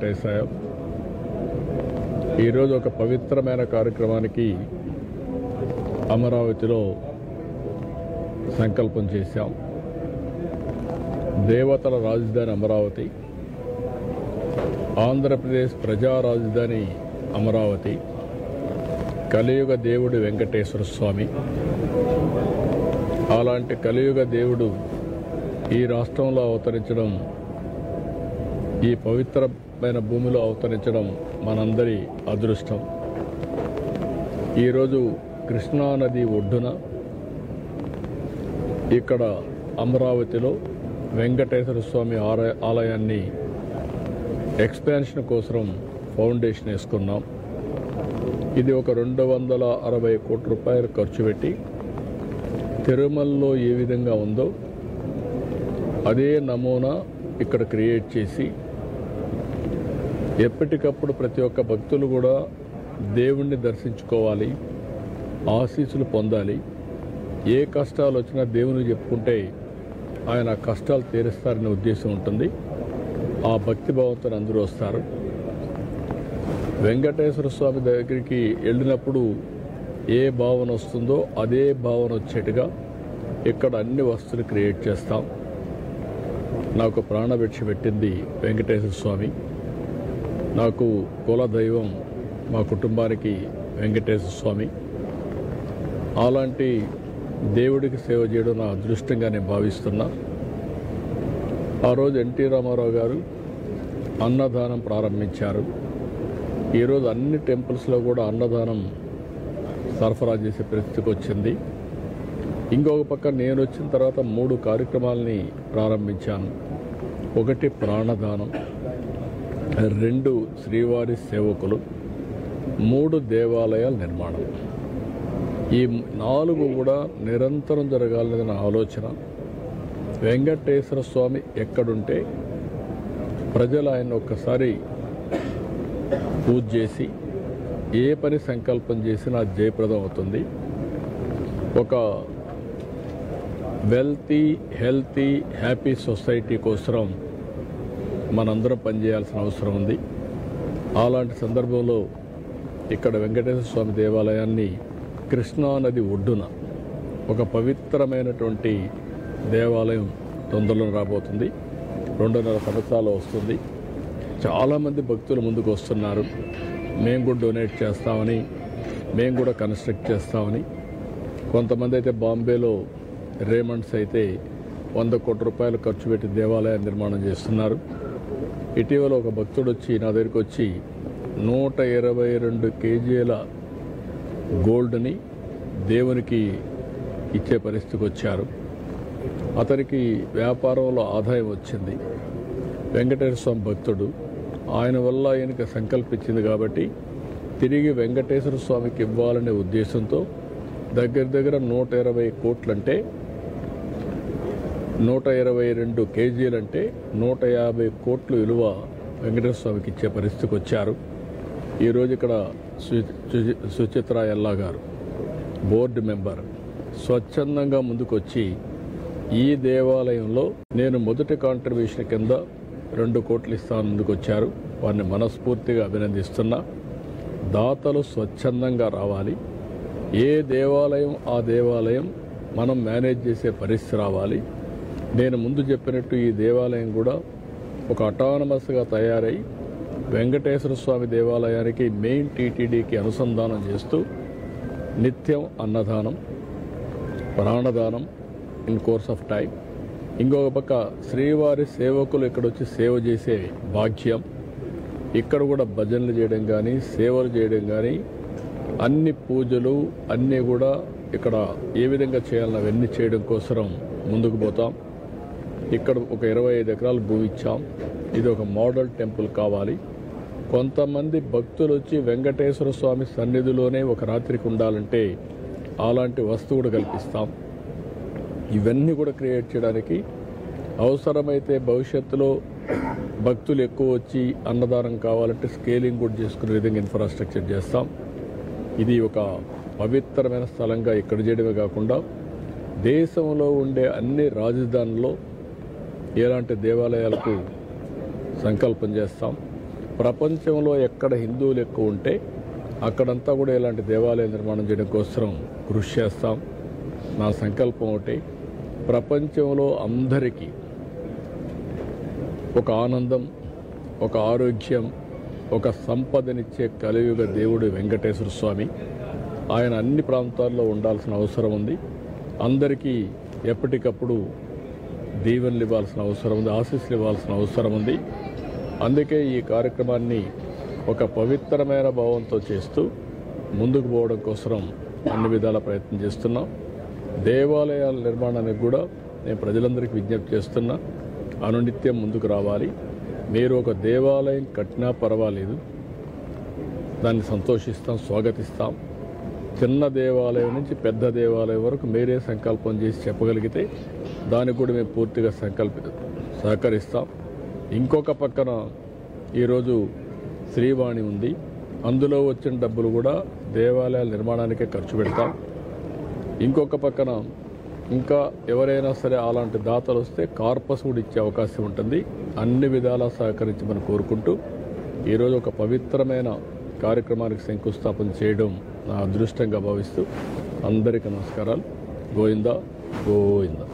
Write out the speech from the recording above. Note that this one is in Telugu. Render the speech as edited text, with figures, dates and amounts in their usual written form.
వెంకటేశాయ. ఈరోజు ఒక పవిత్రమైన కార్యక్రమానికి అమరావతిలో సంకల్పం చేశాం. దేవతల రాజధాని అమరావతి, ఆంధ్రప్రదేశ్ ప్రజా రాజధాని అమరావతి, కలియుగ దేవుడు వెంకటేశ్వర స్వామి. అలాంటి కలియుగ దేవుడు ఈ రాష్ట్రంలో అవతరించడం, ఈ పవిత్రమైన భూమిలో అవతరించడం మనందరి అదృష్టం. ఈరోజు కృష్ణానది ఒడ్డున ఇక్కడ అమరావతిలో వెంకటేశ్వర స్వామి ఆలయాన్ని ఎక్స్పాన్షన్ కోసం ఫౌండేషన్ వేసుకున్నాం. ఇది ఒక 260 కోట్ల రూపాయలు ఖర్చు పెట్టి తిరుమలలో ఏ విధంగా ఉందో అదే నమూనా ఇక్కడ క్రియేట్ చేసి ఎప్పటికప్పుడు ప్రతి ఒక్క భక్తులు కూడా దేవుణ్ణి దర్శించుకోవాలి, ఆశీస్సులు పొందాలి. ఏ కష్టాలు వచ్చినా దేవుని చెప్పుకుంటే ఆయన కష్టాలు తీరుస్తారనే ఉద్దేశం ఉంటుంది. ఆ భక్తి భావంతో అందరూ వస్తారు. వెంకటేశ్వర స్వామి దగ్గరికి వెళ్ళినప్పుడు ఏ భావన వస్తుందో అదే భావన వచ్చేట్టుగా ఇక్కడ అన్ని వస్తువులు క్రియేట్ చేస్తాం. నాకు ప్రాణభిక్ష పెట్టింది వెంకటేశ్వర స్వామి. నాకు కుల దైవం మా కుటుంబానికి వెంకటేశ్వర స్వామి. అలాంటి దేవుడికి సేవ చేయడం నా అదృష్టంగా నేను భావిస్తున్నా. ఆ రోజు ఎన్టీ రామారావు గారు అన్నదానం ప్రారంభించారు. ఈరోజు అన్ని టెంపుల్స్లో కూడా అన్నదానం సరఫరా చేసే పరిస్థితికి వచ్చింది. ఇంకొక పక్క నేను వచ్చిన తర్వాత 3 కార్యక్రమాలని ప్రారంభించాను. 1 ప్రాణదానం, 2 శ్రీవారి సేవకులు, 3 దేవాలయాల నిర్మాణం. ఈ 4 కూడా నిరంతరం జరగాలనేది నా ఆలోచన. వెంకటేశ్వర స్వామి ఎక్కడుంటే ప్రజలు ఆయన ఒక్కసారి పూజ చేసి ఏ పని సంకల్పం చేసినా జయప్రదం అవుతుంది. ఒక హెల్తీ హ్యాపీ సొసైటీ కోసం మనందరం పనిచేయాల్సిన అవసరం ఉంది. అలాంటి సందర్భంలో ఇక్కడ వెంకటేశ్వర స్వామి దేవాలయాన్ని కృష్ణానది ఒడ్డున ఒక పవిత్రమైనటువంటి దేవాలయం తొందరలో రాబోతుంది. 2.5 సంవత్సరాలు వస్తుంది. చాలామంది భక్తులు ముందుకు వస్తున్నారు. మేము కూడా డొనేట్ చేస్తామని, మేము కూడా కన్స్ట్రక్ట్ చేస్తామని. కొంతమంది అయితే బాంబేలో రేమండ్స్ అయితే 100 కోట్ల రూపాయలు ఖర్చు పెట్టి దేవాలయం నిర్మాణం చేస్తున్నారు. ఇటీవల ఒక భక్తుడు వచ్చి నా దగ్గరికి వచ్చి 122 కేజీల గోల్డ్ని దేవునికి ఇచ్చే పరిస్థితికి వచ్చారు. అతనికి వ్యాపారంలో ఆదాయం వచ్చింది. వెంకటేశ్వర స్వామి భక్తుడు. ఆయన వల్ల ఆయనకు సంకల్పించింది కాబట్టి తిరిగి వెంకటేశ్వర స్వామికి ఇవ్వాలనే ఉద్దేశంతో దగ్గర 120 కోట్లంటే 122 కేజీలంటే 150 కోట్లు విలువ వెంకటేశ్వర స్వామికి ఇచ్చే పరిస్థితికి వచ్చారు. ఈరోజు ఇక్కడ సుచిత్ర ఎల్లా గారు బోర్డు మెంబర్ స్వచ్ఛందంగా ముందుకొచ్చి ఈ దేవాలయంలో నేను మొదటి కాంట్రిబ్యూషన్ కింద 2 కోట్లు ఇస్తాను ముందుకు వచ్చారు. వారిని మనస్ఫూర్తిగా అభినందిస్తున్నా. దాతలు స్వచ్ఛందంగా రావాలి. ఏ దేవాలయం ఆ దేవాలయం మనం మేనేజ్ చేసే పరిస్థితి రావాలి. నేను ముందు చెప్పినట్టు ఈ దేవాలయం కూడా ఒక అటానమస్గా తయారై వెంకటేశ్వర స్వామి దేవాలయానికి మెయిన్ టీటీడీకి అనుసంధానం చేస్తూ నిత్యం అన్నదానం, ప్రాణదానం ఇన్ కోర్స్ ఆఫ్ టైం. ఇంకొక పక్క శ్రీవారి సేవకులు ఇక్కడ వచ్చి సేవ చేసే భాగ్యం. ఇక్కడ కూడా భజనలు చేయడం కానీ, సేవలు చేయడం కానీ, అన్ని పూజలు అన్నీ కూడా ఇక్కడ ఏ విధంగా చేయాలని అవన్నీ చేయడం కోసం ముందుకు పోతాం. ఇక్కడ ఒక 25 ఎకరాలు భూమి ఇచ్చాం. ఇది ఒక మోడల్ టెంపుల్ కావాలి. కొంతమంది భక్తులు వచ్చి వెంకటేశ్వర స్వామి సన్నిధిలోనే ఒక రాత్రికి ఉండాలంటే అలాంటి వస్తువు కూడా కల్పిస్తాం. ఇవన్నీ కూడా క్రియేట్ చేయడానికి అవసరమైతే భవిష్యత్తులో భక్తులు ఎక్కువ వచ్చి అన్నదానం కావాలంటే స్కేలింగ్ కూడా చేసుకునే విధంగా ఇన్ఫ్రాస్ట్రక్చర్ చేస్తాం. ఇది ఒక పవిత్రమైన స్థలంగా ఇక్కడ చేయడమే కాకుండా దేశంలో ఉండే అన్ని రాజధానుల్లో ఎలాంటి దేవాలయాలకు సంకల్పం చేస్తాం. ప్రపంచంలో ఎక్కడ హిందువులు ఎక్కువ ఉంటే అక్కడంతా కూడా ఇలాంటి దేవాలయ నిర్మాణం చేయడం కోసం కృషి చేస్తాం. నా సంకల్పం ఒకటి, ప్రపంచంలో అందరికీ ఒక ఆనందం, ఒక ఆరోగ్యం, ఒక సంపదనిచ్చే కలియుగ దేవుడు వెంకటేశ్వర స్వామి. ఆయన అన్ని ప్రాంతాల్లో ఉండాల్సిన అవసరం ఉంది. అందరికీ ఎప్పటికప్పుడు దీవెనలు ఇవ్వాల్సిన అవసరం ఉంది, ఆశీస్సులు ఇవ్వాల్సిన అవసరం ఉంది. అందుకే ఈ కార్యక్రమాన్ని ఒక పవిత్రమైన భావంతో చేస్తూ ముందుకు పోవడం కోసం అన్ని విధాల ప్రయత్నం చేస్తున్నాం. దేవాలయాల నిర్మాణానికి కూడా నేను ప్రజలందరికీ విజ్ఞప్తి చేస్తున్నా, అనునిత్యం ముందుకు రావాలి. మీరు ఒక దేవాలయం కట్టినా పర్వాలేదు, దాన్ని సంతోషిస్తాం, స్వాగతిస్తాం. చిన్న దేవాలయం నుంచి పెద్ద దేవాలయం వరకు మీరే సంకల్పం చేసి చెప్పగలిగితే దానికి కూడా మేము పూర్తిగా సహకరిస్తాం. ఇంకొక పక్కన ఈరోజు శ్రీవాణి ఉంది, అందులో వచ్చిన డబ్బులు కూడా దేవాలయాల నిర్మాణానికే ఖర్చు పెడతాం. ఇంకొక పక్కన ఇంకా ఎవరైనా సరే అలాంటి దాతలు వస్తే కార్పస్ కూడా ఇచ్చే అవకాశం ఉంటుంది. అన్ని విధాలా సహకరించమని కోరుకుంటూ ఈరోజు ఒక పవిత్రమైన కార్యక్రమానికి శంకుస్థాపన చేయడం నా అదృష్టంగా భావిస్తూ అందరికీ నమస్కారాలు. గోవిందా గోవిందా.